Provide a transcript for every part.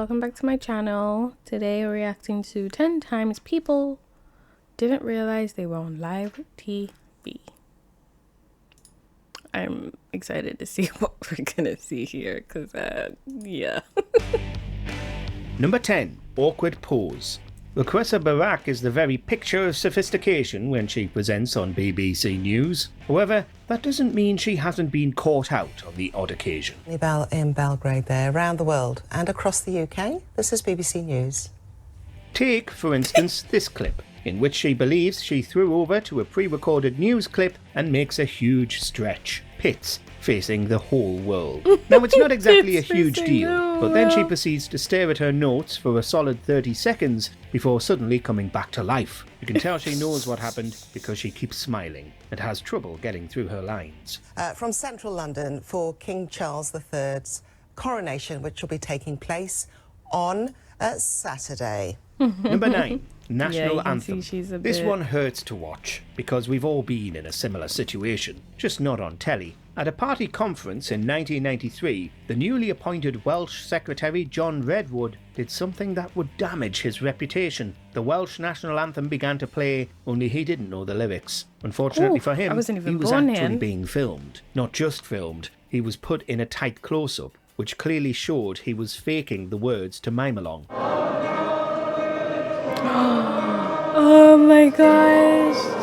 welcome back to my channel. Today we're reacting to 10 times people didn't realize they were on live TV. I'm excited to see what we're gonna see here because yeah. Number 10. Awkward pose. Laquessa Barak is the very picture of sophistication when she presents on BBC News. However, that doesn't mean she hasn't been caught out on the odd occasion. In Belgrade there, around the world and across the UK. This is BBC News. Take, for instance, this clip, in which she believes she threw over to a pre-recorded news clip and makes a huge stretch. Pits facing the whole world. Now, it's not exactly a huge deal, but then she proceeds to stare at her notes for a solid 30 seconds before suddenly coming back to life. You can tell she knows what happened because she keeps smiling and has trouble getting through her lines. From central London for King Charles III's coronation, which will be taking place on Saturday. Number 9. National Anthem. This bit... one hurts to watch because we've all been in a similar situation, just not on telly. At a party conference in 1993, the newly appointed Welsh Secretary John Redwood did something that would damage his reputation. The Welsh National Anthem began to play, only he didn't know the lyrics. Unfortunately for him, he was actually being filmed. Not just filmed, he was put in a tight close-up, which clearly showed he was faking the words to mime along. Oh my gosh.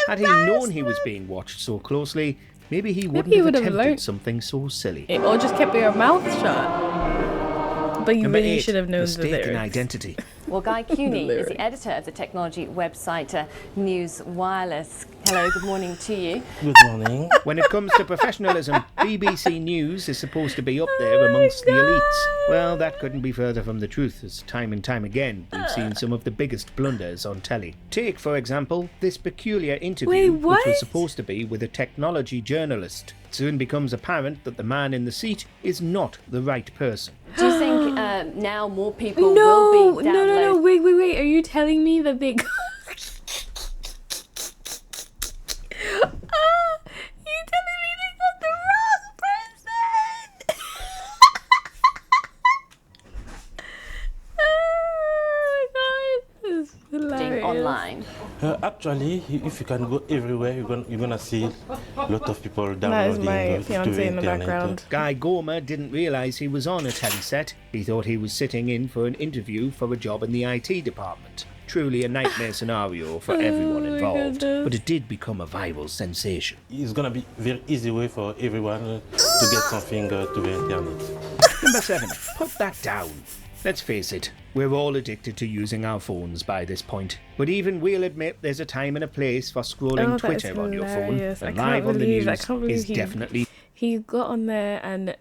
Had he known he was being watched so closely, maybe he wouldn't have attempted something so silly. Or just kept your mouth shut. But you really should have known the lyrics. Identity. Well, Guy Cooney is the editor of the technology website News Wireless. Hello, good morning to you. Good morning. When it comes to professionalism, BBC News is supposed to be up there amongst the elites. Well, that couldn't be further from the truth, as time and time again we've seen some of the biggest blunders on telly. Take, for example, this peculiar interview, which was supposed to be with a technology journalist. It soon becomes apparent that the man in the seat is not the right person. Do you think now more people will be downloading? No, wait. Are you telling me that they... online? Actually, if you can go everywhere, you're gonna see a lot of people downloading. That is my fiancé in the background. Guy Gomer didn't realise he was on a telly set. He thought he was sitting in for an interview for a job in the IT department. Truly a nightmare scenario for everyone involved, but it did become a viral sensation. It's gonna be a very easy way for everyone to get something to the internet. Number 7. Put that down. Let's face it, we're all addicted to using our phones by this point. But even we'll admit there's a time and a place for scrolling Twitter on your phone. And live on the news is definitely... He got on there and...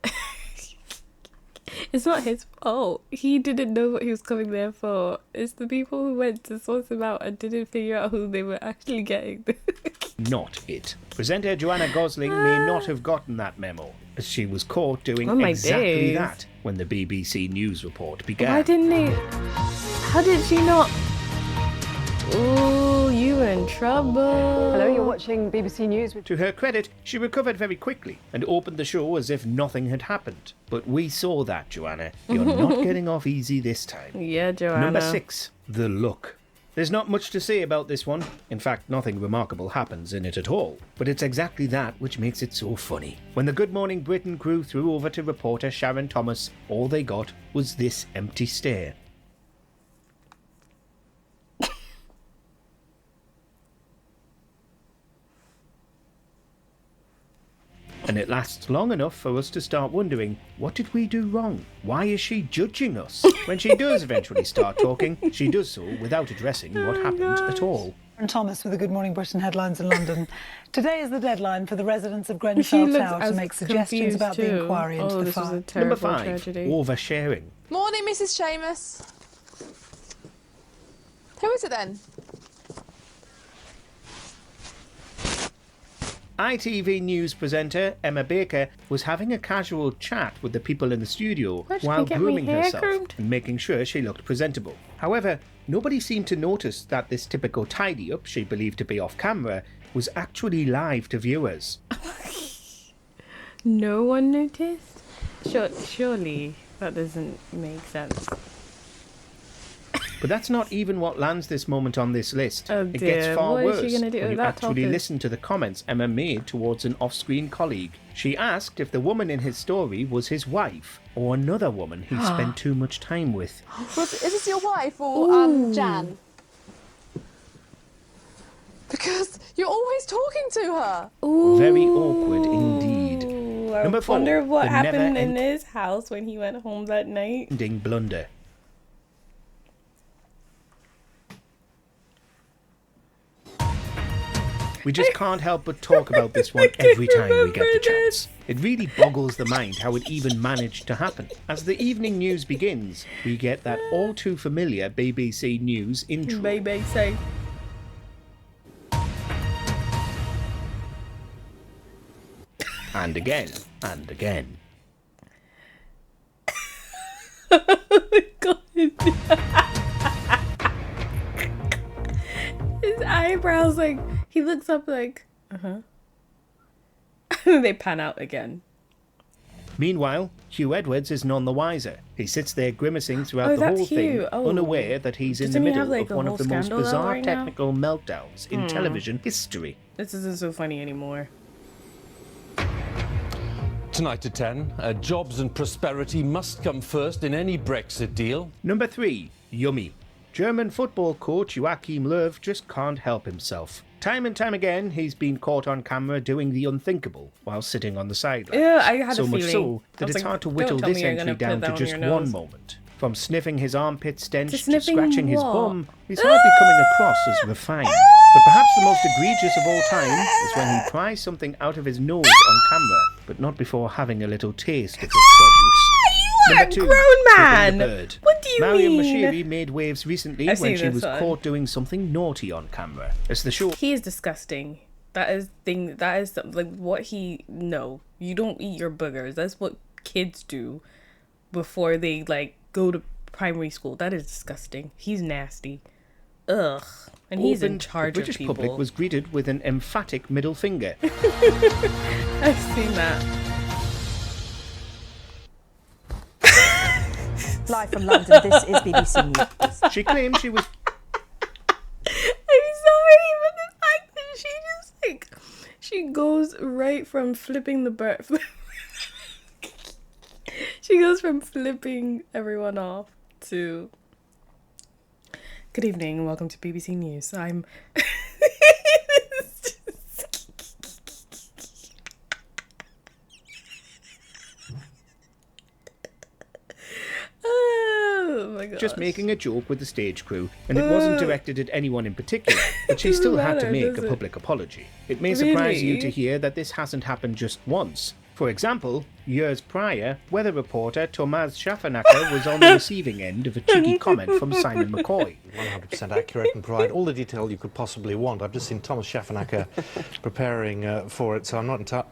It's not his fault. He didn't know what he was coming there for. It's the people who went to source him out and didn't figure out who they were actually getting. Not it. Presenter Joanna Gosling may not have gotten that memo, as she was caught doing exactly that when the BBC News report began. Why didn't they? How did she not? Oh, you were in trouble. Hello, you're watching BBC News. To her credit, she recovered very quickly and opened the show as if nothing had happened. But we saw that, Joanna. You're not getting off easy this time. Yeah, Joanna. Number 6. The look. There's not much to say about this one. In fact, nothing remarkable happens in it at all. But it's exactly that which makes it so funny. When the Good Morning Britain crew threw over to reporter Sharon Thomas, all they got was this empty stare. And it lasts long enough for us to start wondering, what did we do wrong? Why is she judging us? When she does eventually start talking, she does so without addressing what happened at all. Sharon Thomas with the Good Morning Britain headlines in London. Today is the deadline for the residents of Grenfell Tower to make suggestions about the inquiry into the fire. Number 5. Oversharing. Morning, Mrs. Seamus. Who is it then? ITV News presenter Emma Baker was having a casual chat with the people in the studio while grooming herself and making sure she looked presentable. However, nobody seemed to notice that this typical tidy-up she believed to be off camera was actually live to viewers. No one noticed? Surely that doesn't make sense. But that's not even what lands this moment on this list. Oh It gets dear, far what worse is she gonna do when with you that actually topic? listen to the comments Emma made towards an off-screen colleague. She asked if the woman in his story was his wife or another woman he spent too much time with. Is this your wife or Jan? Because you're always talking to her. Ooh. Very awkward indeed. I Number 4, wonder what the happened never in his house when he went home that night. ending blunder. We just can't help but talk about this one every time we get the chance. It really boggles the mind how it even managed to happen. As the evening news begins, we get that all too familiar BBC News intro. BBC. And again, and again. Oh my god. His eyebrows, like, he looks up like, they pan out again. Meanwhile, Hugh Edwards is none the wiser. He sits there grimacing throughout the that's whole thing, Hugh. Oh. unaware that he's in the Doesn't he middle have, like, of a one whole of the most scandal out bizarre right now? technical meltdowns in television history. This isn't so funny anymore. Tonight at 10, jobs and prosperity must come first in any Brexit deal. Number 3, yummy. German football coach Joachim Löw just can't help himself. Time and time again, he's been caught on camera doing the unthinkable while sitting on the sideline. Yeah, I had so a much feeling. so I that was it's like, hard to don't whittle tell this me you're entry gonna put down that to on just your one nose. moment. From sniffing his armpit stench to sniffing scratching his what? bum, he's hardly coming across as refined. But perhaps the most egregious of all time is when he pries something out of his nose on camera, but not before having a little taste of his produce. You are Number a 2, grown man. flipping the bird. What do you Mariam mean? Bashiri made waves recently I've when seen she this was one. caught doing something naughty on camera. As the show He is disgusting. That is like what he, no, you don't eat your boogers. That's what kids do before they like go to primary school. That is disgusting. He's nasty. Ugh. And he's in opened, charge the British of people. public was greeted with an emphatic middle finger. I've seen that. Live from London, this is BBC News. She claimed she was I'm sorry, but the fact that she just like she goes right from flipping the bird. She goes from flipping everyone off to good evening and welcome to BBC News. I'm oh my god. just making a joke with the stage crew, and it wasn't directed at anyone in particular, but she still had to matter, make does a it? public apology. It may surprise you Really? to hear that this hasn't happened just once. For example, years prior, weather reporter Tomasz Szafanaker was on the receiving end of a cheeky comment from Simon McCoy. 100% accurate and provide all the detail you could possibly want. I've just seen Thomas Schaffernacker preparing for it, so I'm not entirely...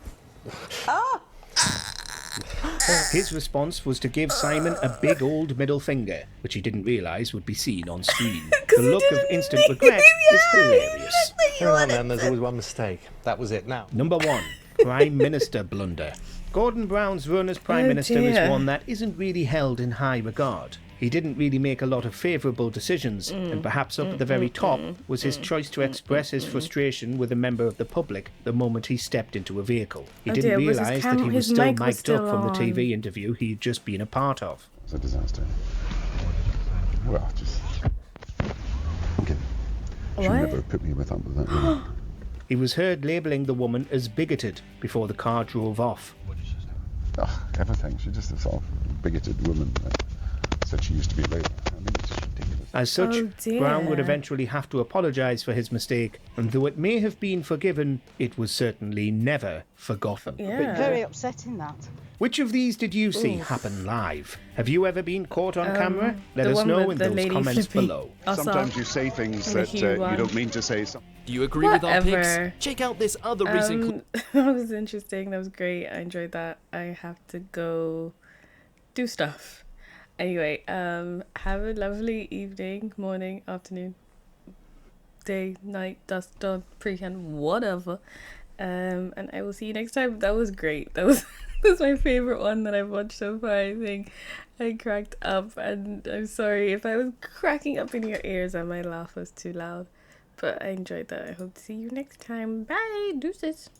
His response was to give Simon a big old middle finger, which he didn't realise would be seen on screen. The look of instant regret is hilarious. Every now and then there's always one mistake. That was it now. Number 1, Prime Minister blunder. Gordon Brown's run as Prime Minister is dear. one that isn't really held in high regard. He didn't really make a lot of favourable decisions, and perhaps up at the very top was his choice to express his frustration with a member of the public the moment he stepped into a vehicle. He Oh didn't dear, was his realise that he was his still mic was mic'd still up from the on. TV interview he'd just been a part of. It's a disaster. Well, just... Okay. Should What? never have put me with that woman. He was heard labelling the woman as bigoted before the car drove off. Everything. She's just a sort of bigoted woman. Said she used to be a lady. I mean, it's just ridiculous. As such, Oh, dear. Brown would eventually have to apologise for his mistake, and though it may have been forgiven, it was certainly never forgotten. Yeah. Very upsetting, that. Which of these did you see happen live? Have you ever been caught on camera? Let the us one know with in the those lady comments flipping. below. Sometimes you say things the that Hugh you one. don't mean to say. Do you agree with our Whatever. picks? Check out this other recent That was interesting. That was great. I enjoyed that. I have to go do stuff. Anyway, have a lovely evening, morning, afternoon, day, night, dusk, dawn, pre-hand, whatever. And I will see you next time. That was great. That was That's my favorite one that I've watched so far. I think I cracked up, and I'm sorry if I was cracking up in your ears and my laugh was too loud. But I enjoyed that. I hope to see you next time. Bye. Deuces.